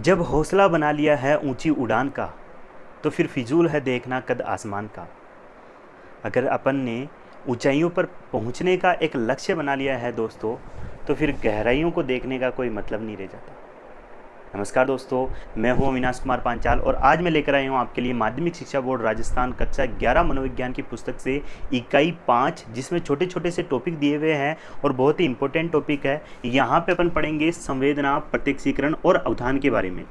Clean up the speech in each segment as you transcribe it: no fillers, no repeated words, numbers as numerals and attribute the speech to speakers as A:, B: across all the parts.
A: जब हौसला बना लिया है ऊंची उड़ान का, तो फिर फिजूल है देखना कद आसमान का। अगर अपन ने ऊंचाइयों पर पहुंचने का एक लक्ष्य बना लिया है दोस्तों, तो फिर गहराइयों को देखने का कोई मतलब नहीं रह जाता। नमस्कार दोस्तों, मैं हूं अविनाश कुमार पांचाल और आज मैं लेकर आया हूं आपके लिए माध्यमिक शिक्षा बोर्ड राजस्थान कक्षा 11 मनोविज्ञान की पुस्तक से इकाई 5, जिसमें छोटे छोटे से टॉपिक दिए हुए हैं और बहुत ही इंपॉर्टेंट टॉपिक है। यहाँ पे अपन पढ़ेंगे संवेदना, प्रत्यक्षीकरण और अवधान के बारे में।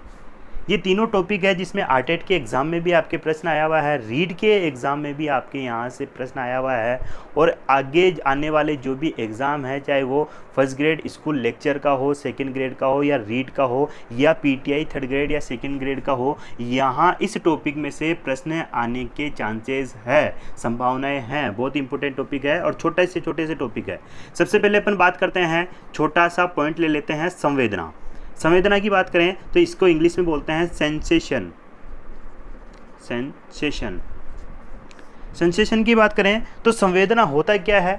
A: ये तीनों टॉपिक है जिसमें आर्टेट के एग्ज़ाम में भी आपके प्रश्न आया हुआ है, रीड के एग्ज़ाम में भी आपके यहाँ से प्रश्न आया हुआ है, और आगे आने वाले जो भी एग्ज़ाम है, चाहे वो फर्स्ट ग्रेड स्कूल लेक्चर का हो, सेकंड ग्रेड का हो, या रीड का हो, या पीटीआई थर्ड ग्रेड या सेकंड ग्रेड का हो, यहाँ इस टॉपिक में से प्रश्न आने के चांसेस है, संभावनाएं हैं। बहुत इंपॉर्टेंट टॉपिक है और छोटे से टॉपिक है। सबसे पहले अपन बात करते हैं, छोटा सा पॉइंट ले लेते हैं, संवेदना। संवेदना की बात करें तो इसको इंग्लिश में बोलते हैं सेंसेशन। सेंसेशन की बात करें तो संवेदना होता क्या है।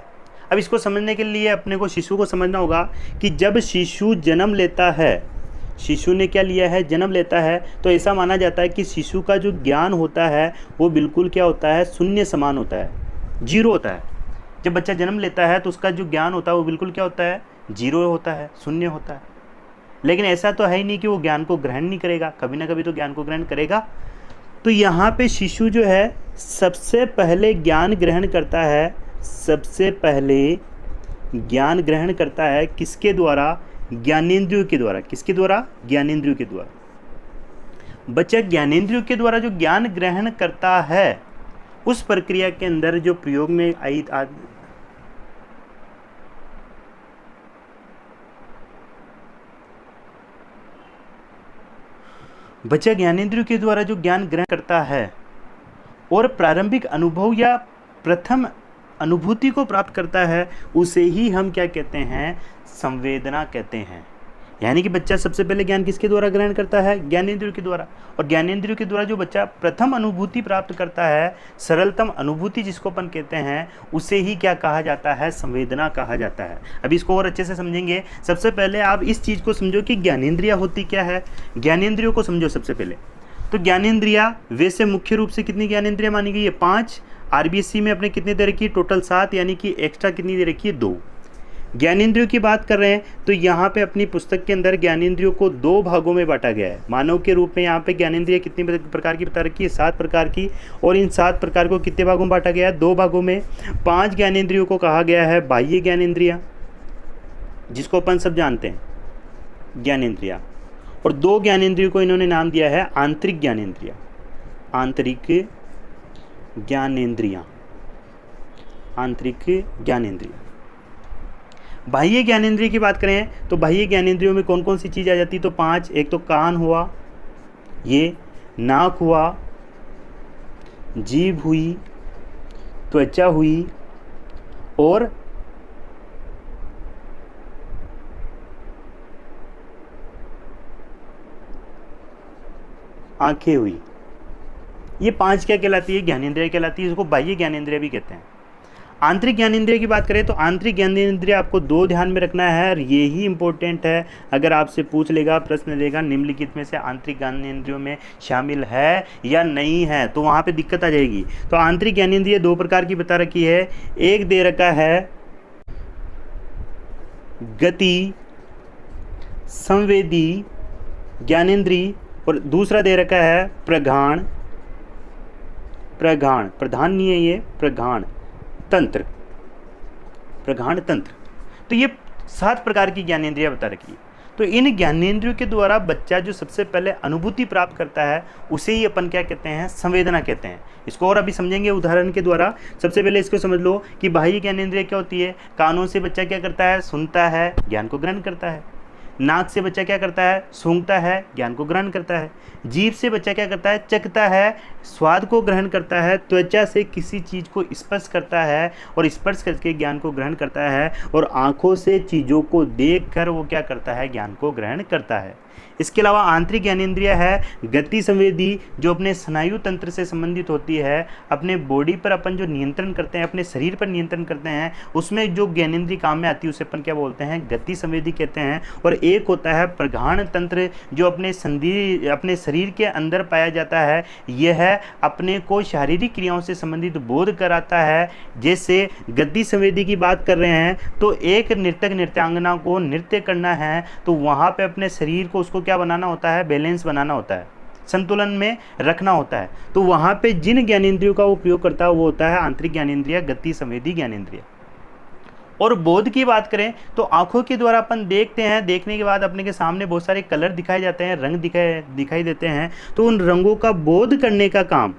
A: अब इसको समझने के लिए अपने को शिशु को समझना होगा कि जब शिशु जन्म लेता है, शिशु ने क्या लिया है, जन्म लेता है, तो ऐसा माना जाता है कि शिशु का जो ज्ञान होता है वो बिल्कुल क्या होता है, शून्य समान होता है, जीरो होता है। जब बच्चा जन्म लेता है तो उसका जो ज्ञान होता है वो बिल्कुल क्या होता है, जीरो होता है, शून्य होता है। लेकिन ऐसा तो है ही नहीं कि वो ज्ञान को ग्रहण नहीं करेगा, कभी ना कभी तो ज्ञान को ग्रहण करेगा। तो यहाँ पे शिशु जो है सबसे पहले ज्ञान ग्रहण करता है, सबसे पहले ज्ञान ग्रहण करता है किसके द्वारा, ज्ञानेंद्रियों के द्वारा। किसके द्वारा, ज्ञानेंद्रियों के द्वारा। बच्चा ज्ञानेंद्रियों के द्वारा जो ज्ञान ग्रहण करता है, उस प्रक्रिया के अंदर जो प्रयोग में आई बच्चा ज्ञानेंद्रियों के द्वारा जो ज्ञान ग्रहण करता है और प्रारंभिक अनुभव या प्रथम अनुभूति को प्राप्त करता है, उसे ही हम क्या कहते हैं, संवेदना कहते हैं। यानी कि बच्चा सबसे पहले ज्ञान किसके द्वारा ग्रहण करता है, ज्ञानेंद्रियों के द्वारा। और ज्ञानेंद्रियों के द्वारा जो बच्चा प्रथम अनुभूति प्राप्त करता है, सरलतम अनुभूति जिसको अपन कहते हैं, उसे ही क्या कहा जाता है, संवेदना कहा जाता है। अभी इसको और अच्छे से समझेंगे। सबसे पहले आप इस चीज़ को समझो कि ज्ञानेंद्रिया होती क्या है। ज्ञानेंद्रियों को समझो सबसे पहले। तो ज्ञानेंद्रिया वैसे मुख्य रूप से कितनी ज्ञानेंद्रिया मानी गई है, 5। आरबीएससी में अपने कितने दे रखी है, टोटल 7, यानी कि एक्स्ट्रा कितनी दे रखी है, 2। ज्ञानेंद्रियों की बात कर रहे हैं तो यहाँ पे अपनी पुस्तक के अंदर ज्ञानेंद्रियों को 2 भागों में बांटा गया है। मानव के रूप में यहाँ पे ज्ञानेंद्रिय कितनी प्रकार की बता रखी है, 7 प्रकार की। और इन 7 प्रकार को कितने भागों में बांटा गया है, 2 भागों में। 5 ज्ञानेंद्रियों को कहा गया है बाह्य ज्ञानेंद्रिया, जिसको अपन सब जानते हैं, ज्ञानेंद्रिया। और 2 ज्ञानेंद्रियों को इन्होंने नाम दिया है आंतरिक ज्ञानेंद्रिया। आंतरिक ज्ञानेंद्रिया, आंतरिक ज्ञानेंद्रिया। बाह्य ज्ञानेंद्रिय की बात करें तो बाह्य ज्ञानेंद्रियों में कौन कौन सी चीज़ आ जाती है, तो 5। एक तो कान हुआ, ये नाक हुआ, जीभ हुई, त्वचा हुई, और आंखें हुई। ये 5 क्या कहलाती है, ज्ञानेंद्रिय कहलाती है। इसको बाह्य ज्ञानेंद्रिय भी कहते हैं। आंतरिक ज्ञानेंद्रिय की बात करें तो आंतरिक ज्ञानेंद्रिय आपको 2 ध्यान में रखना है, और ये ही इंपॉर्टेंट है। अगर आपसे पूछ लेगा, प्रश्न लेगा, निम्नलिखित में से आंतरिक ज्ञानेंद्रियों में शामिल है या नहीं है, तो वहाँ पे दिक्कत आ जाएगी। तो आंतरिक ज्ञानेंद्रिय 2 प्रकार की बता रखी है। एक दे रखा है गति संवेदी ज्ञानेंद्रिय, और दूसरा दे रखा है प्रघाण, प्रधान नहीं है ये, प्रघाण तंत्र, प्रघाण तंत्र। तो ये 7 प्रकार की ज्ञानेंद्रियां बता रखी है। तो इन ज्ञानेंद्रियों के द्वारा बच्चा जो सबसे पहले अनुभूति प्राप्त करता है, उसे ही अपन क्या कहते हैं, संवेदना कहते हैं। इसको और अभी समझेंगे उदाहरण के द्वारा। सबसे पहले इसको समझ लो कि बाह्य ज्ञानेंद्रिय क्या होती है। कानों से बच्चा क्या करता है, सुनता है, ज्ञान को ग्रहण करता है। नाक से बच्चा क्या करता है, सूंघता है, ज्ञान को ग्रहण करता है। जीभ से बच्चा क्या करता है, चखता है, स्वाद को ग्रहण करता है। त्वचा से किसी चीज़ को स्पर्श करता है और स्पर्श करके ज्ञान को ग्रहण करता है। और आँखों से चीज़ों को देखकर वो क्या करता है, ज्ञान को ग्रहण करता है। इसके अलावा आंतरिक ज्ञानेंद्रिय है गति संवेदी, जो अपने स्नायु तंत्र से संबंधित होती है। अपने बॉडी पर अपन जो नियंत्रण करते हैं, अपने शरीर पर नियंत्रण करते हैं, उसमें जो ज्ञानेंद्रिय काम में आती है उसे अपन क्या बोलते हैं, गति संवेदी कहते हैं। और एक होता है प्रघाण तंत्र, जो अपने शरीर के अंदर पाया जाता है। यह अपने को शारीरिक क्रियाओं से संबंधित बोध कराता है। जैसे गति संवेदी की बात कर रहे हैं तो एक नृत्यक नृत्यांगना को नृत्य करना है तो वहाँ पे अपने शरीर को उसको क्या बनाना होता है, बैलेंस बनाना होता है, संतुलन में रखना होता है। तो वहाँ पे जिन ज्ञानेंद्रियों का उपयोग करता है वो होता है आंतरिक ज्ञानेंद्रिय, गति संवेदी ज्ञानेंद्रिय। और बोध की बात करें तो आंखों के द्वारा अपन देखते हैं, देखने के बाद अपने के सामने बहुत सारे कलर दिखाए जाते हैं, रंग दिखाई देते हैं। तो उन रंगों का बोध करने का काम,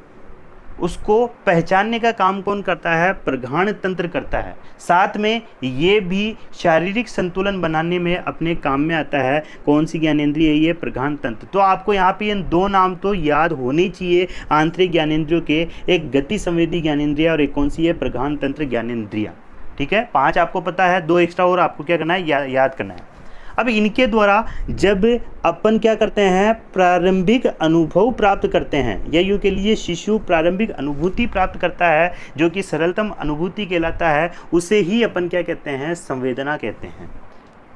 A: उसको पहचानने का काम कौन करता है, प्रघाण तंत्र करता है। साथ में ये भी शारीरिक संतुलन बनाने में अपने काम में आता है। कौन सी ज्ञानेंद्रिय है ये, प्रघाण तंत्र। तो आपको यहाँ पे इन दो नाम तो याद होने चाहिए आंतरिक ज्ञानेंद्रियों के, एक गति संवेदी ज्ञानेंद्रिय और एक कौन सी है, प्रघाण तंत्र ज्ञानेंद्रिय। ठीक है, 5 आपको पता है, 2 एक्स्ट्रा और आपको क्या करना है, याद करना है। अब इनके द्वारा जब अपन क्या करते हैं, प्रारंभिक अनुभव प्राप्त करते हैं, या यूँ के लिए शिशु प्रारंभिक अनुभूति प्राप्त करता है, जो कि सरलतम अनुभूति कहलाता है, उसे ही अपन क्या कहते हैं, संवेदना कहते हैं।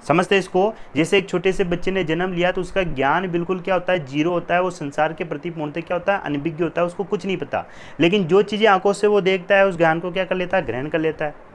A: समझते हैं इसको। जैसे एक छोटे से बच्चे ने जन्म लिया तो उसका ज्ञान बिल्कुल क्या होता है, जीरो होता है। वो संसार के प्रति पूर्णतः क्या होता है, अनभिज्ञ होता है, उसको कुछ नहीं पता। लेकिन जो चीज़ें आंखों से वो देखता है उस ज्ञान को क्या कर लेता है, ग्रहण कर लेता है।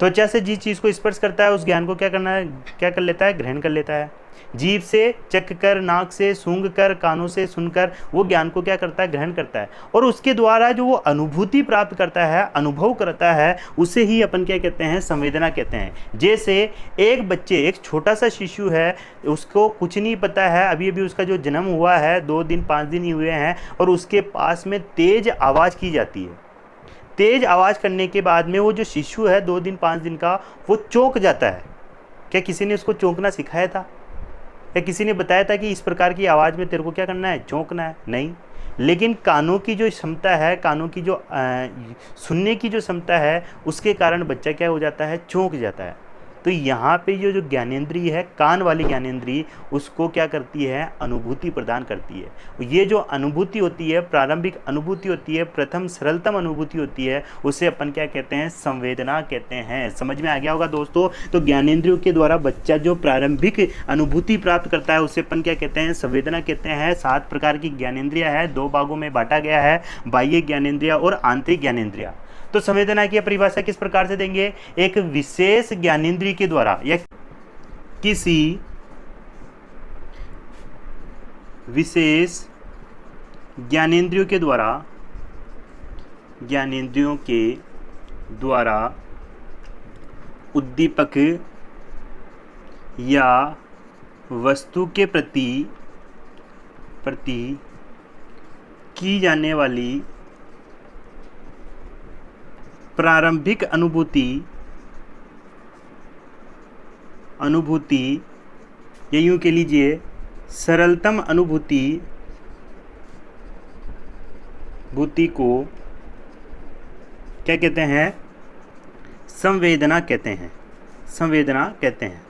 A: त्वचा से जिस चीज़ को स्पर्श करता है उस ज्ञान को क्या कर लेता है, ग्रहण कर लेता है। जीभ से चख कर, नाक से सूंघ कर, कानों से सुनकर वो ज्ञान को क्या करता है, ग्रहण करता है। और उसके द्वारा जो वो अनुभूति प्राप्त करता है, अनुभव करता है, उसे ही अपन क्या कहते हैं, संवेदना कहते हैं। जैसे एक बच्चे, एक छोटा सा शिशु है, उसको कुछ नहीं पता है, अभी अभी उसका जो जन्म हुआ है, 2 दिन 5 दिन ही हुए हैं, और उसके पास में तेज आवाज़ की जाती है। तेज आवाज़ करने के बाद में वो जो शिशु है 2 दिन 5 दिन का, वो चौंक जाता है। क्या किसी ने उसको चौंकना सिखाया था, या किसी ने बताया था कि इस प्रकार की आवाज़ में तेरे को क्या करना है, चौंकना है? नहीं। लेकिन कानों की जो क्षमता है, कानों की जो सुनने की जो क्षमता है, उसके कारण बच्चा क्या हो जाता है, चौंक जाता है। तो यहाँ पे जो ज्ञानेंद्रिय है, कान वाली ज्ञानेंद्रिय, उसको क्या करती है, अनुभूति प्रदान करती है। ये जो अनुभूति होती है, प्रारंभिक अनुभूति होती है, प्रथम सरलतम अनुभूति होती है, उसे अपन क्या कहते हैं, संवेदना कहते हैं। समझ में आ गया होगा दोस्तों। तो ज्ञानेंद्रियों के द्वारा बच्चा जो प्रारंभिक अनुभूति प्राप्त करता है उसे अपन क्या कहते हैं, संवेदना कहते हैं। 7 प्रकार की ज्ञानेंद्रिय है, 2 भागों में बांटा गया है, बाह्य ज्ञानेंद्रिय और आंतरिक ज्ञानेंद्रिय। तो संवेदना की परिभाषा किस प्रकार से देंगे, एक विशेष ज्ञानेंद्रिय के द्वारा या किसी विशेष ज्ञानेंद्रियों के द्वारा उद्दीपक या वस्तु के प्रति की जाने वाली प्रारंभिक अनुभूति या यूँ कह लीजिए सरलतम अनुभूति को क्या कहते हैं, संवेदना कहते हैं।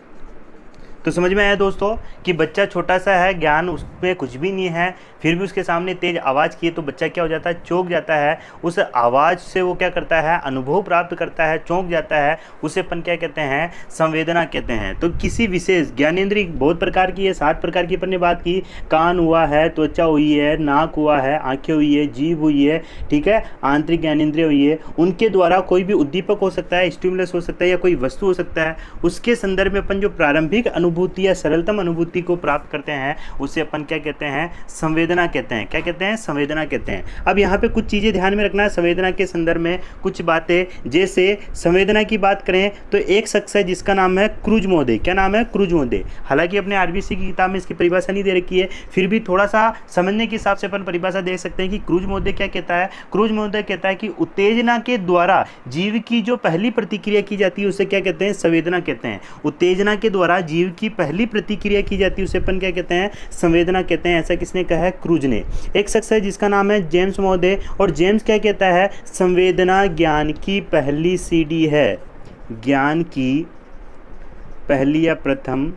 A: तो समझ में आया दोस्तों कि बच्चा छोटा सा है, ज्ञान उसमें कुछ भी नहीं है, फिर भी उसके सामने तेज आवाज़ की तो बच्चा क्या हो जाता है, चौंक जाता है। उस आवाज़ से वो क्या करता है, अनुभव प्राप्त करता है, चौंक जाता है, उसे अपन क्या कहते हैं, संवेदना कहते हैं। तो किसी विशेष ज्ञानेंद्रिय बहुत प्रकार की है, 7 प्रकार की अपन ने बात की। कान हुआ है, त्वचा हुई है, नाक हुआ है, आँखें हुई है, जीभ हुई है, ठीक है, आंतरिक ज्ञानेंद्रिय हुई है। उनके द्वारा कोई भी उद्दीपक हो सकता है, स्टिमुलस हो सकता है, या कोई वस्तु हो सकता है, उसके संदर्भ में अपन जो प्रारंभिक अनुभूति या सरलतम अनुभूति को प्राप्त करते हैं उसे अपन क्या कहते हैं, संवेदना कहते हैं। क्या कहते हैं, संवेदना कहते हैं। अब यहाँ पे कुछ चीज़ें ध्यान में रखना है संवेदना के संदर्भ में, कुछ बातें। जैसे संवेदना की बात करें तो एक शख्स है जिसका नाम है क्रूज महोदय। क्या नाम है, क्रूज महोदय। हालांकि अपने आरबीसी की किताब में इसकी परिभाषा नहीं दे रखी है, फिर भी थोड़ा सा समझने के हिसाब से अपन परिभाषा दे सकते हैं कि क्रूज महोदय क्या कहता है। क्रूज महोदय कहता है कि उत्तेजना के द्वारा जीव की जो पहली प्रतिक्रिया की जाती है उसे क्या कहते हैं, संवेदना कहते हैं। उत्तेजना के द्वारा जीव की पहली प्रतिक्रिया की जाती है उसे अपन क्या कहते हैं, संवेदना कहते हैं। ऐसा किसने कहा है, क्रूज ने। एक शख्स है जिसका नाम है जेम्स महोदय, और जेम्स क्या कहता है, संवेदना ज्ञान की पहली सीढ़ी है, ज्ञान की पहली या प्रथम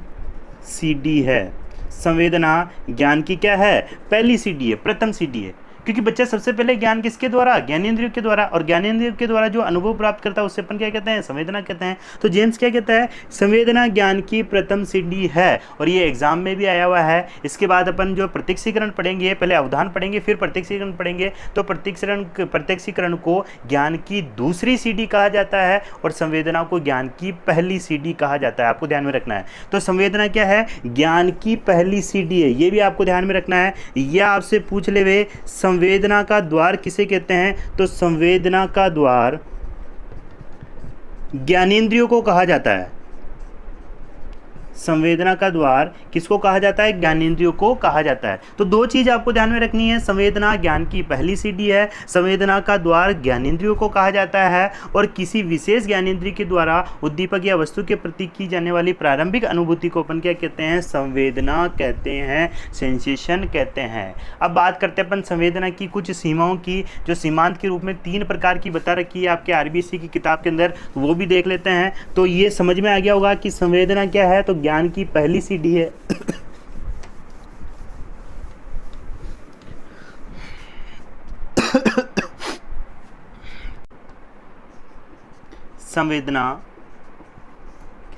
A: सीढ़ी है। संवेदना ज्ञान की क्या है, पहली सीढ़ी है, प्रथम सीढ़ी है। क्योंकि बच्चा सबसे पहले ज्ञान किसके द्वारा, ज्ञानेंद्रियों के द्वारा, और ज्ञानेंद्रियों के द्वारा जो अनुभव प्राप्त करता है उसे अपन क्या कहते हैं, संवेदना कहते हैं। तो जेम्स क्या कहता है, संवेदना ज्ञान की प्रथम सीढ़ी है, और ये एग्जाम में भी आया हुआ है। इसके बाद अपन जो प्रत्यक्षीकरण पढ़ेंगे, पहले अवधान पढ़ेंगे फिर प्रत्यक्षीकरण पढ़ेंगे, तो प्रत्यक्षीकरण को ज्ञान की दूसरी सीढ़ी कहा जाता है और संवेदना को ज्ञान की पहली सीढ़ी कहा जाता है। आपको ध्यान में रखना है। तो संवेदना क्या है, ज्ञान की पहली सीढ़ी है, ये भी आपको ध्यान में रखना है। यह आपसे पूछ ले वे संवेदना का द्वार किसे कहते हैं, तो संवेदना का द्वार ज्ञानेंद्रियों को कहा जाता है। संवेदना का द्वार किसको कहा जाता है, ज्ञानेंद्रियों को कहा जाता है। तो दो चीज आपको ध्यान में रखनी है, संवेदना ज्ञान की पहली सीढ़ी है, संवेदना का द्वार ज्ञानेंद्रियों को कहा जाता है, और किसी विशेष ज्ञानेंद्रिय के द्वारा उद्दीपक या वस्तु के प्रति की जाने वाली प्रारंभिक अनुभूति को अपन क्या कहते हैं, संवेदना कहते हैं, सेंसेशन कहते हैं। अब बात करते हैं अपन संवेदना की कुछ सीमाओं की, जो सीमांत के रूप में 3 प्रकार की बता रखी है आपके आरबीसी की किताब के अंदर, वो भी देख लेते हैं। तो ये समझ में आ गया होगा कि संवेदना क्या है, तो ज्ञान की पहली सीढ़ी है। संवेदना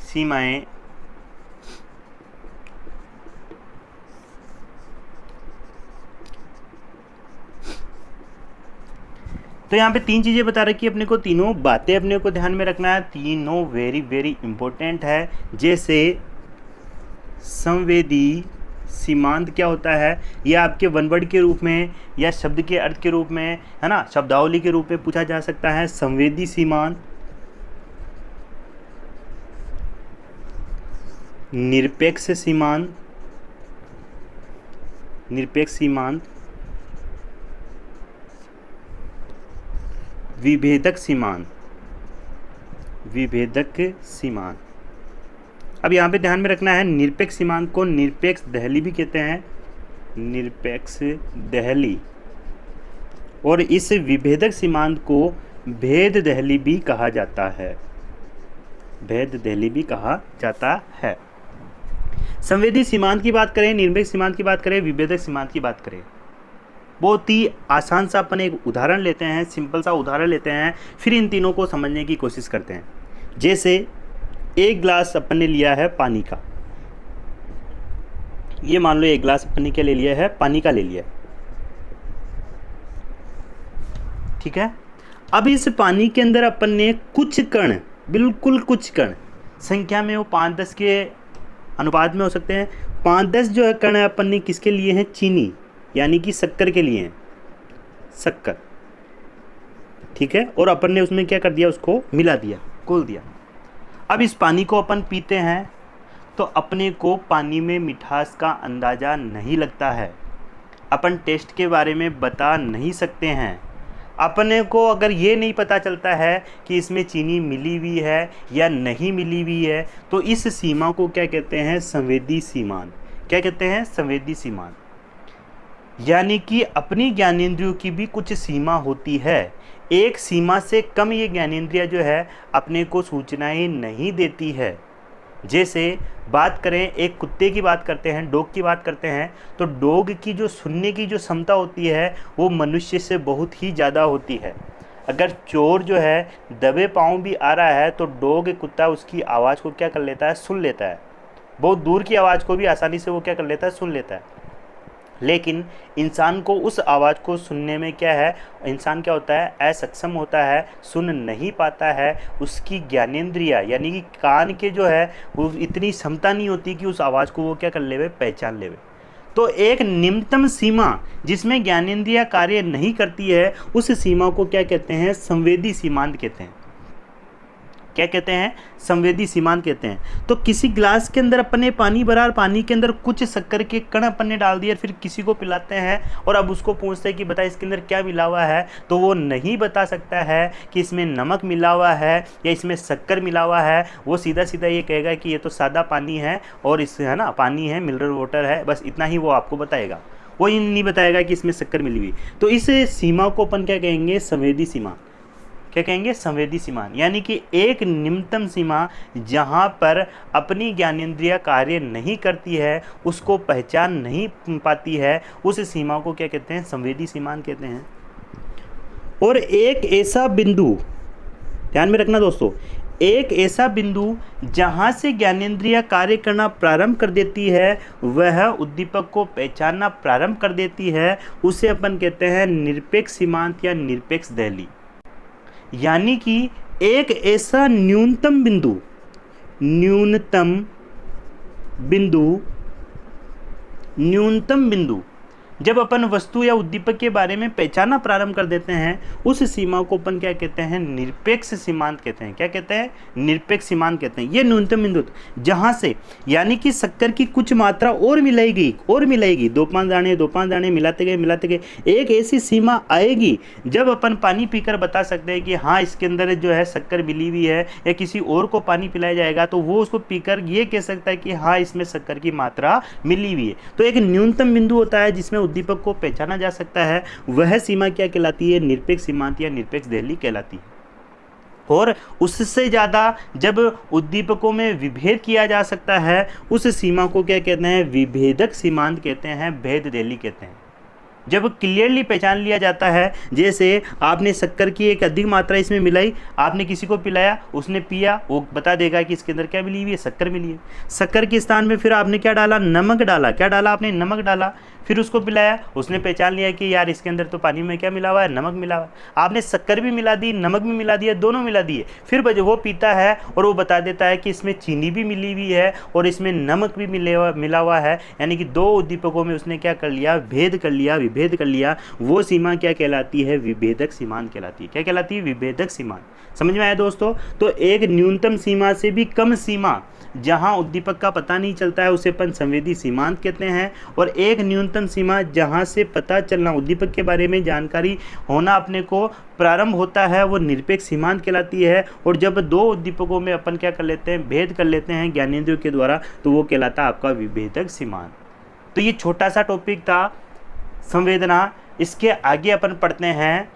A: सीमाएं तो यहाँ पे 3 चीज़ें बता रखी है अपने को, तीनों बातें अपने को ध्यान में रखना है, तीनों वेरी वेरी इंपॉर्टेंट है। जैसे संवेदी सीमांत क्या होता है, यह आपके वन वर्ड के रूप में या शब्द के अर्थ के रूप में, है ना, शब्दावली के रूप में पूछा जा सकता है। संवेदी सीमांत, निरपेक्ष सीमांत, निरपेक्ष सीमांत, विभेदक सीमांत, विभेदक सीमांत। अब यहाँ पे ध्यान में रखना है, निरपेक्ष सीमांत को निरपेक्ष दहली भी कहते हैं, निरपेक्ष दहली, और इस विभेदक सीमांत को भेद दहली भी कहा जाता है, भेद दहली भी कहा जाता है। संवेदी सीमांत की बात करें, निरपेक्ष सीमांत की बात करें, विभेदक सीमांत की बात करें, बहुत ही आसान सा अपन एक उदाहरण लेते हैं, सिंपल सा उदाहरण लेते हैं, फिर इन तीनों को समझने की कोशिश करते हैं। जैसे एक ग्लास अपन ने लिया है पानी का, ये मान लो एक ग्लास अपन ने क्या ले लिया है, पानी का ले लिया, ठीक है। अब इस पानी के अंदर अपन ने कुछ कण, बिल्कुल कुछ कण, संख्या में वो 5-10 के अनुपात में हो सकते हैं, 5-10 जो है कण अपन ने किसके लिए हैं, चीनी यानी कि शक्कर के लिए हैं, शक्कर, ठीक है। और अपन ने उसमें क्या कर दिया, उसको मिला दिया, घोल दिया। अब इस पानी को अपन पीते हैं तो अपने को पानी में मिठास का अंदाज़ा नहीं लगता है, अपन टेस्ट के बारे में बता नहीं सकते हैं। अपने को अगर ये नहीं पता चलता है कि इसमें चीनी मिली हुई है या नहीं मिली हुई है, तो इस सीमा को क्या कहते हैं, संवेदी सीमांत। क्या कहते हैं, संवेदी सीमांत। यानी कि अपनी ज्ञानेंद्रियों की भी कुछ सीमा होती है, एक सीमा से कम ये ज्ञानेंद्रिया जो है अपने को सूचनाएं नहीं देती है। जैसे बात करें, एक कुत्ते की बात करते हैं, डॉग की बात करते हैं, तो डॉग की जो सुनने की जो क्षमता होती है वो मनुष्य से बहुत ही ज़्यादा होती है। अगर चोर जो है दबे पाँव भी आ रहा है तो डॉग, कुत्ता, उसकी आवाज़ को क्या कर लेता है, सुन लेता है, बहुत दूर की आवाज़ को भी आसानी से वो क्या कर लेता है, सुन लेता है। लेकिन इंसान को उस आवाज़ को सुनने में क्या है, इंसान क्या होता है, असक्षम होता है, सुन नहीं पाता है, उसकी ज्ञानेंद्रिया यानी कि कान के जो है वो इतनी क्षमता नहीं होती कि उस आवाज़ को वो क्या कर लेवे, पहचान लेवे। तो एक निम्नतम सीमा जिसमें ज्ञानेंद्रिया कार्य नहीं करती है, उस सीमा को क्या कहते हैं, संवेदी सीमांत कहते हैं। क्या कहते हैं, संवेदी सीमांत कहते हैं। तो किसी ग्लास के अंदर अपन ने पानी भरा और पानी के अंदर कुछ शक्कर के कण अपन ने डाल दिए, फिर किसी को पिलाते हैं और अब उसको पूछते हैं कि बता इसके अंदर क्या मिला हुआ है, तो वो नहीं बता सकता है कि इसमें नमक मिला हुआ है या इसमें शक्कर मिला हुआ है। वो सीधा सीधा ये कहेगा कि ये तो सादा पानी है और इस, है ना, पानी है, मिनरल वाटर है, बस इतना ही वो आपको बताएगा, वो ये नहीं बताएगा कि इसमें शक्कर मिली हुई। तो इस सीमा को अपन क्या कहेंगे, संवेदी सीमा। क्या कहेंगे, संवेदी सीमांत, यानी कि एक निम्नतम सीमा जहाँ पर अपनी ज्ञानेंद्रिय कार्य नहीं करती है, उसको पहचान नहीं पाती है, उस सीमा को क्या कहते हैं, संवेदी सीमांत कहते हैं। और एक ऐसा बिंदु, ध्यान में रखना दोस्तों, एक ऐसा बिंदु जहाँ से ज्ञानेंद्रिय कार्य करना प्रारंभ कर देती है, वह उद्दीपक को पहचानना प्रारंभ कर देती है, उसे अपन कहते हैं निरपेक्ष सीमांत या निरपेक्ष दहली। यानी कि एक ऐसा न्यूनतम बिंदु जब अपन वस्तु या उद्दीपक के बारे में पहचानना प्रारंभ कर देते हैं, उस सीमा को अपन क्या कहते हैं, निरपेक्ष सीमांत कहते हैं। क्या कहते हैं, निरपेक्ष सीमांत कहते हैं। ये न्यूनतम बिंदु जहां से, यानी कि शक्कर की कुछ मात्रा और मिलाएगी, 2-5 दाने मिलाते गए एक ऐसी सीमा आएगी जब अपन पानी पीकर बता सकते हैं कि हाँ इसके अंदर जो है शक्कर मिली हुई है, या किसी और को पानी पिलाया जाएगा तो वो उसको पीकर ये कह सकता है कि हाँ इसमें शक्कर की मात्रा मिली हुई है। तो एक न्यूनतम बिंदु होता है जिसमें उद्दीपक को पहचाना जा सकता है, वह सीमा क्या कहलाती है, निरपेक्ष सीमांत या निरपेक्ष दहली कहलाती है। और उससे ज़्यादा जब उद्दीपकों में विभेद किया जा सकता है, उस सीमा को क्या कहते हैं, विभेदक सीमांत कहते हैं, भेद दहली कहते हैं। जब क्लियरली पहचान लिया जाता है, जैसे आपने शक्कर की एक अधिक मात्रा इसमें मिलाई, आपने किसी को पिलाया, उसने पिया, वो बता देगा कि इसके अंदर क्या मिली हुई है, शक्कर मिली है। शक्कर के स्थान में फिर आपने क्या डाला, नमक डाला। क्या डाला आपने, नमक डाला। फिर उसको पिलाया, उसने पहचान लिया कि यार इसके अंदर तो पानी में क्या मिला हुआ है, नमक मिला हुआ है। आपने शक्कर भी मिला दी, नमक भी मिला दिया, दोनों मिला दिए। फिर वो पीता है और वो बता देता है कि इसमें चीनी भी मिली हुई है और इसमें नमक भी मिला हुआ है। यानी कि दो उद्दीपकों में उसने क्या कर लिया, विभेद कर लिया। वो सीमा क्या कहलाती है, विभेदक सीमांत कहलाती है। क्या कहलाती है, विभेदक सीमांत। समझ में आया दोस्तों। तो एक न्यूनतम सीमा से भी कम सीमा जहां उद्दीपक का पता नहीं चलता है, उसे अपन संवेदी सीमांत कहते हैं। और एक न्यूनतम सीमा जहां से पता चलना, उद्दीपक के बारे में जानकारी होना अपने को प्रारंभ होता है, वो निरपेक्ष सीमांत कहलाती है। और जब दो उद्दीपकों में अपन क्या कर लेते हैं, भेद कर लेते हैं ज्ञानेंद्रियों के द्वारा, तो वो कहलाता है आपका विभेदक सीमांत। तो ये छोटा सा टॉपिक था संवेदना। इसके आगे अपन पढ़ते हैं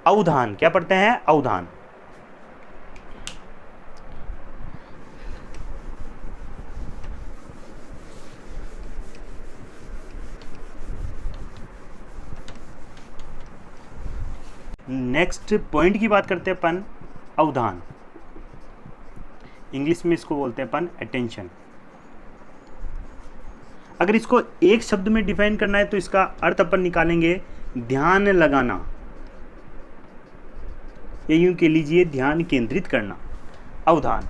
A: अवधान। क्या पढ़ते हैं, अवधान। नेक्स्ट पॉइंट की बात करते हैं अपन, अवधान। इंग्लिश में इसको बोलते हैं अपन अटेंशन। अगर इसको एक शब्द में डिफाइन करना है तो इसका अर्थ अपन निकालेंगे ध्यान लगाना, या यूं कह लीजिए ध्यान केंद्रित करना, अवधान।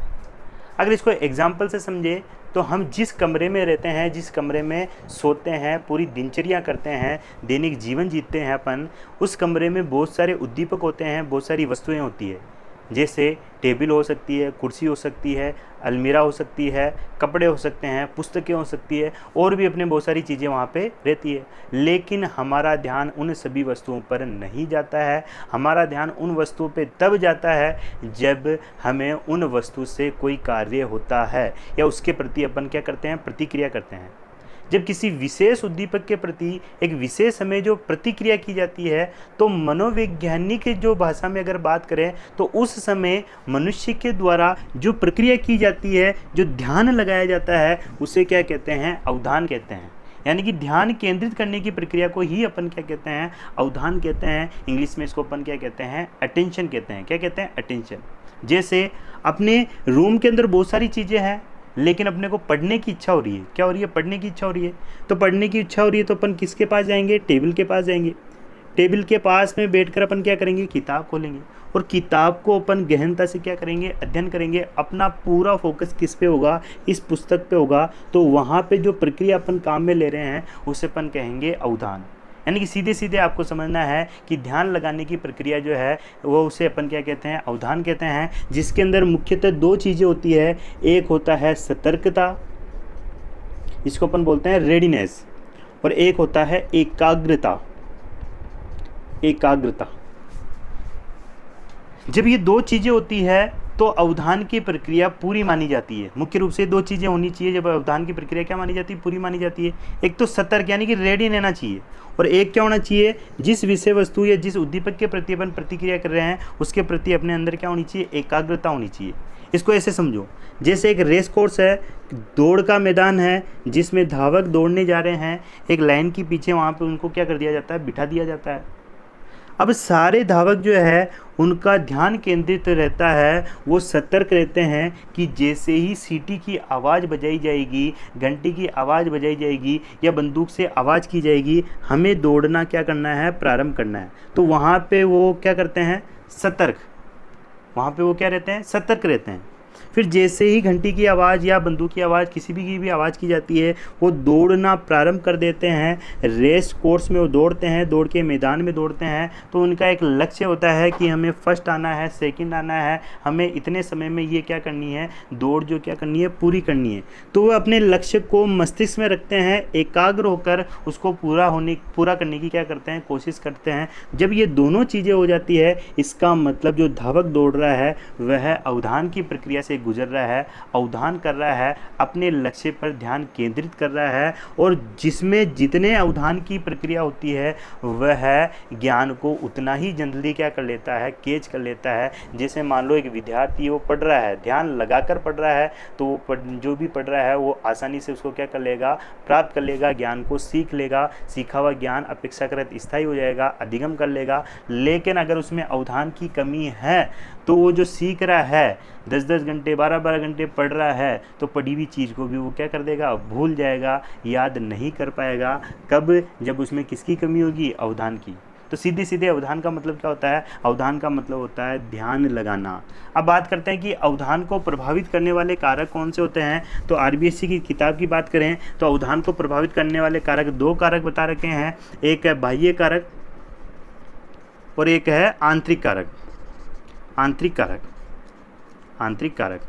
A: अगर इसको एग्जाम्पल से समझे तो हम जिस कमरे में रहते हैं, जिस कमरे में सोते हैं, पूरी दिनचर्या करते हैं, दैनिक जीवन जीते हैं अपन, उस कमरे में बहुत सारे उद्दीपक होते हैं, बहुत सारी वस्तुएं होती है। जैसे टेबल हो सकती है, कुर्सी हो सकती है, अलमीरा हो सकती है, कपड़े हो सकते हैं, पुस्तकें हो सकती है, और भी अपने बहुत सारी चीज़ें वहाँ पे रहती है। लेकिन हमारा ध्यान उन सभी वस्तुओं पर नहीं जाता है। हमारा ध्यान उन वस्तुओं पे तब जाता है जब हमें उन वस्तु से कोई कार्य होता है, या उसके प्रति अपन क्या करते हैं, प्रतिक्रिया करते हैं। जब किसी विशेष उद्दीपक के प्रति एक विशेष समय जो प्रतिक्रिया की जाती है, तो मनोवैज्ञानिक जो भाषा में अगर बात करें तो उस समय मनुष्य के द्वारा जो प्रक्रिया की जाती है, जो ध्यान लगाया जाता है, उसे क्या कहते हैं, अवधान कहते हैं। यानी कि ध्यान केंद्रित करने की प्रक्रिया को ही अपन क्या कहते हैं, अवधान कहते हैं। इंग्लिश में इसको अपन क्या कहते हैं, अटेंशन कहते हैं। क्या कहते हैं, अटेंशन। जैसे अपने रूम के अंदर बहुत सारी चीज़ें हैं, लेकिन अपने को पढ़ने की इच्छा हो रही है। क्या हो रही है, पढ़ने की इच्छा हो रही है। तो पढ़ने की इच्छा हो रही है तो अपन किसके पास जाएंगे, टेबल के पास जाएंगे। टेबल के पास में बैठकर अपन क्या करेंगे, किताब खोलेंगे, और किताब को अपन गहनता से क्या करेंगे, अध्ययन करेंगे। अपना पूरा फोकस किस पे होगा, इस पुस्तक पे होगा। तो वहाँ पे जो प्रक्रिया अपन काम में ले रहे हैं उसे अपन कहेंगे अवधान। यानी कि सीधे सीधे आपको समझना है कि ध्यान लगाने की प्रक्रिया जो है वो उसे अपन क्या कहते हैं, अवधान कहते हैं। जिसके अंदर मुख्यतः दो चीज़ें होती है, एक होता है सतर्कता, इसको अपन बोलते हैं रेडीनेस, और एक होता है एकाग्रता। एकाग्रता। जब ये दो चीज़ें होती है तो अवधान की प्रक्रिया पूरी मानी जाती है। मुख्य रूप से दो चीज़ें होनी चाहिए जब अवधान की प्रक्रिया क्या मानी जाती है, पूरी मानी जाती है। एक तो सतर्क यानी कि रेडी रहना चाहिए, और एक क्या होना चाहिए, जिस विषय वस्तु या जिस उद्दीपक के प्रति अपन प्रतिक्रिया कर रहे हैं उसके प्रति अपने अंदर क्या होनी चाहिए, एकाग्रता होनी चाहिए। इसको ऐसे समझो, जैसे एक रेस कोर्स है, दौड़ का मैदान है जिसमें धावक दौड़ने जा रहे हैं, एक लाइन के पीछे वहाँ पे उनको क्या कर दिया जाता है, बिठा दिया जाता है। अब सारे धावक जो है उनका ध्यान केंद्रित रहता है, वो सतर्क रहते हैं कि जैसे ही सीटी की आवाज़ बजाई जाएगी, घंटी की आवाज़ बजाई जाएगी या बंदूक से आवाज़ की जाएगी, हमें दौड़ना क्या करना है, प्रारंभ करना है। तो वहाँ पे वो क्या करते हैं, सतर्क, वहाँ पे वो क्या रहते हैं, सतर्क रहते हैं। फिर जैसे ही घंटी की आवाज़ या बंदूक की आवाज़ किसी भी की भी आवाज़ की जाती है, वो दौड़ना प्रारंभ कर देते हैं। रेस कोर्स में वो दौड़ते हैं, दौड़ के मैदान में दौड़ते हैं। तो उनका एक लक्ष्य होता है कि हमें फर्स्ट आना है, सेकंड आना है, हमें इतने समय में ये क्या करनी है, दौड़ जो क्या करनी है, पूरी करनी है। तो वो अपने लक्ष्य को मस्तिष्क में रखते हैं, एकाग्र होकर उसको पूरा करने की क्या करते हैं, कोशिश करते हैं। जब ये दोनों चीज़ें हो जाती है, इसका मतलब जो धावक दौड़ रहा है वह अवधान की प्रक्रिया से गुजर रहा है, अवधान कर रहा है, अपने लक्ष्य पर ध्यान केंद्रित कर रहा है, और जिसमें जितने अवधान की प्रक्रिया होती है वह ज्ञान को उतना ही जल्दी क्या कर लेता है, कैच कर लेता है। जैसे मान लो एक विद्यार्थी वो पढ़ रहा है, ध्यान लगाकर पढ़ रहा है, तो वो जो भी पढ़ रहा है वो आसानी से उसको क्या कर लेगा, प्राप्त कर लेगा, ज्ञान को सीख लेगा। सीखा हुआ ज्ञान अपेक्षाकृत स्थायी हो जाएगा, अधिगम कर लेगा। लेकिन अगर उसमें अवधान की कमी है तो वो जो सीख रहा है, 10-10 घंटे 12-12 घंटे पढ़ रहा है, तो पढ़ी हुई चीज़ को भी वो क्या कर देगा, भूल जाएगा, याद नहीं कर पाएगा। कब, जब उसमें किसकी कमी होगी, अवधान की। तो सीधे सीधे अवधान का मतलब क्या होता है, अवधान का मतलब होता है ध्यान लगाना। अब बात करते हैं कि अवधान को प्रभावित करने वाले कारक कौन से होते हैं। तो आरबीएससी की किताब की बात करें तो अवधान को प्रभावित करने वाले कारक 2 कारक बता रखे हैं, एक है बाह्य कारक और एक है आंतरिक कारक। आंतरिक कारक।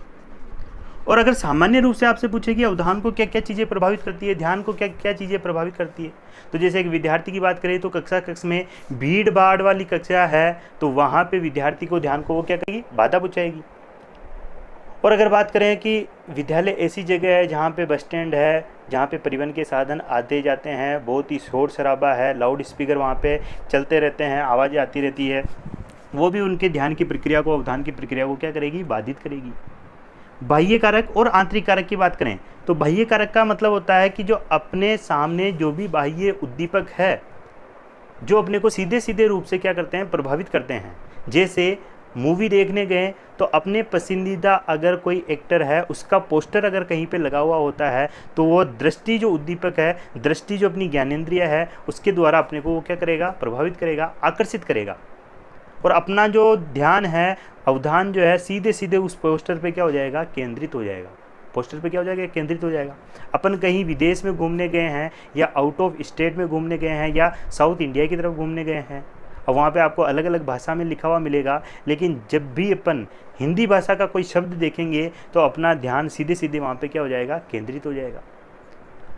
A: और अगर सामान्य रूप से आपसे पूछे कि अवधान को क्या क्या चीज़ें प्रभावित करती है, ध्यान को क्या क्या चीज़ें प्रभावित करती है, तो जैसे एक विद्यार्थी की बात करें तो कक्ष में भीड़ भाड़ वाली कक्षा है तो वहाँ पे विद्यार्थी को ध्यान को वो क्या करेगी, बाधा पहुँचाएगी। और अगर बात करें कि विद्यालय ऐसी जगह है जहाँ पे बस स्टैंड है, जहाँ पे परिवहन के साधन आते जाते हैं, बहुत ही शोर शराबा है, लाउड स्पीकर वहाँ पे चलते रहते हैं, आवाज़ें आती रहती है, वो भी उनके ध्यान की प्रक्रिया को, अवधान की प्रक्रिया को क्या करेगी, बाधित करेगी। बाह्य कारक और आंतरिक कारक की बात करें तो बाह्य कारक का मतलब होता है कि जो अपने सामने जो भी बाह्य उद्दीपक है जो अपने को सीधे सीधे रूप से क्या करते हैं, प्रभावित करते हैं। जैसे मूवी देखने गए तो अपने पसंदीदा अगर कोई एक्टर है उसका पोस्टर अगर कहीं पे लगा हुआ होता है तो वो दृष्टि जो उद्दीपक है, दृष्टि जो अपनी ज्ञानेंद्रिय है उसके द्वारा अपने को वो क्या करेगा, प्रभावित करेगा, आकर्षित करेगा। और अपना जो ध्यान है, अवधान जो है, सीधे सीधे उस पोस्टर पे क्या हो जाएगा, केंद्रित हो जाएगा। पोस्टर पे क्या हो जाएगा, केंद्रित हो जाएगा। अपन कहीं विदेश में घूमने गए हैं या आउट ऑफ स्टेट में घूमने गए हैं या साउथ इंडिया की तरफ घूमने गए हैं और वहाँ पे आपको अलग अलग भाषा में लिखा हुआ मिलेगा, लेकिन जब भी अपन हिंदी भाषा का कोई शब्द देखेंगे तो अपना ध्यान सीधे सीधे वहाँ पे क्या हो जाएगा, केंद्रित हो जाएगा।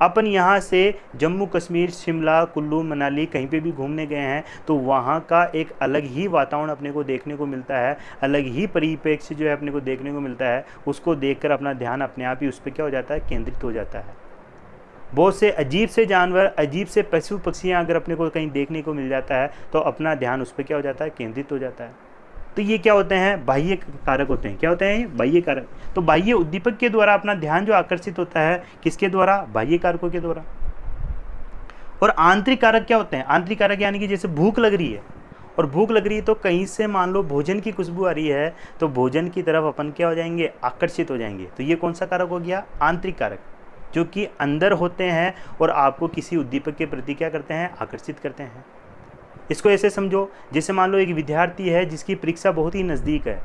A: अपन यहाँ से जम्मू कश्मीर, शिमला, कुल्लू, मनाली कहीं पे भी घूमने गए हैं तो वहाँ का एक अलग ही वातावरण अपने को देखने को मिलता है, अलग ही परिप्रेक्ष्य जो है अपने को देखने को मिलता है। उसको देखकर अपना ध्यान अपने आप ही उस पर क्या हो जाता है, केंद्रित हो जाता है। बहुत से अजीब से जानवर, अजीब से पशु पक्षियाँ अगर अपने को कहीं देखने को मिल जाता है तो अपना ध्यान उस पर क्या हो जाता है, केंद्रित हो जाता है। तो ये क्या होते हैं, बाह्य कारक होते हैं। क्या होते हैं ये, बाह्य कारक। तो बाह्य उद्दीपक के द्वारा अपना ध्यान जो आकर्षित होता है, किसके द्वारा, बाह्य कारकों के द्वारा। और आंतरिक कारक क्या होते हैं, आंतरिक कारक यानी कि जैसे भूख लग रही है और भूख लग रही है तो कहीं से मान लो भोजन की खुशबू आ रही है तो भोजन की तरफ अपन क्या हो जाएंगे, आकर्षित हो जाएंगे। तो ये कौन सा कारक हो गया, आंतरिक कारक, जो कि अंदर होते हैं और आपको किसी उद्दीपक के प्रति क्या करते हैं, आकर्षित करते हैं। इसको ऐसे समझो, जैसे मान लो एक विद्यार्थी है जिसकी परीक्षा बहुत ही नज़दीक है,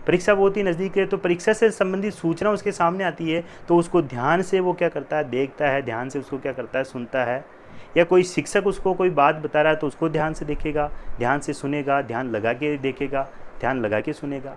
A: परीक्षा बहुत ही नज़दीक है तो परीक्षा से संबंधित सूचना उसके सामने आती है तो उसको ध्यान से वो क्या करता है, देखता है, ध्यान से उसको क्या करता है, सुनता है। या कोई शिक्षक उसको कोई बात बता रहा है तो उसको ध्यान से देखेगा, ध्यान से सुनेगा, ध्यान लगा के देखेगा, ध्यान लगा के सुनेगा।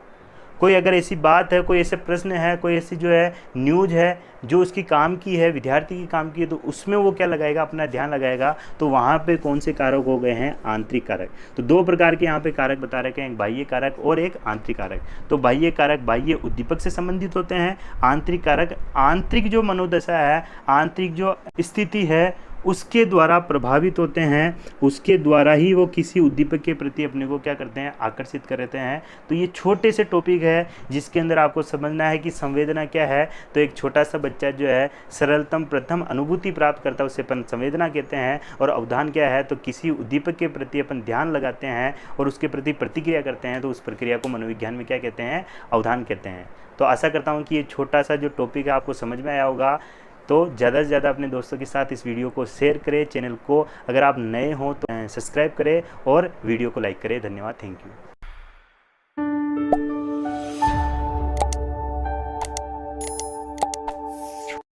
A: कोई अगर ऐसी बात है, कोई ऐसे प्रश्न है, कोई ऐसी जो है न्यूज है जो उसकी काम की है, विद्यार्थी की काम की है, तो उसमें वो क्या लगाएगा, अपना ध्यान लगाएगा। तो वहाँ पे कौन से कारक हो गए हैं, आंतरिक कारक। तो दो प्रकार के यहाँ पे कारक बता रखे हैं, एक बाह्य कारक और एक आंतरिक कारक। तो बाह्य कारक बाह्य उद्दीपक से संबंधित होते हैं, आंतरिक कारक आंतरिक जो मनोदशा है, आंतरिक जो स्थिति है उसके द्वारा प्रभावित होते हैं, उसके द्वारा ही वो किसी उद्दीपक के प्रति अपने को क्या करते हैं, आकर्षित करते हैं। तो ये छोटे से टॉपिक है जिसके अंदर आपको समझना है कि संवेदना क्या है। तो एक छोटा सा बच्चा जो है सरलतम प्रथम अनुभूति प्राप्त करता है, उसे अपन संवेदना कहते हैं। और अवधान क्या है, तो किसी उद्दीपक के प्रति अपन ध्यान लगाते हैं और उसके प्रति प्रतिक्रिया करते हैं, तो उस प्रक्रिया को मनोविज्ञान में क्या कहते हैं, अवधान कहते हैं। तो आशा करता हूँ कि ये छोटा सा जो टॉपिक है आपको समझ में आया होगा। तो ज़्यादा से ज़्यादा अपने दोस्तों के साथ इस वीडियो को शेयर करें, चैनल को अगर आप नए हो तो सब्सक्राइब करें और वीडियो को लाइक करें। धन्यवाद, थैंक यू।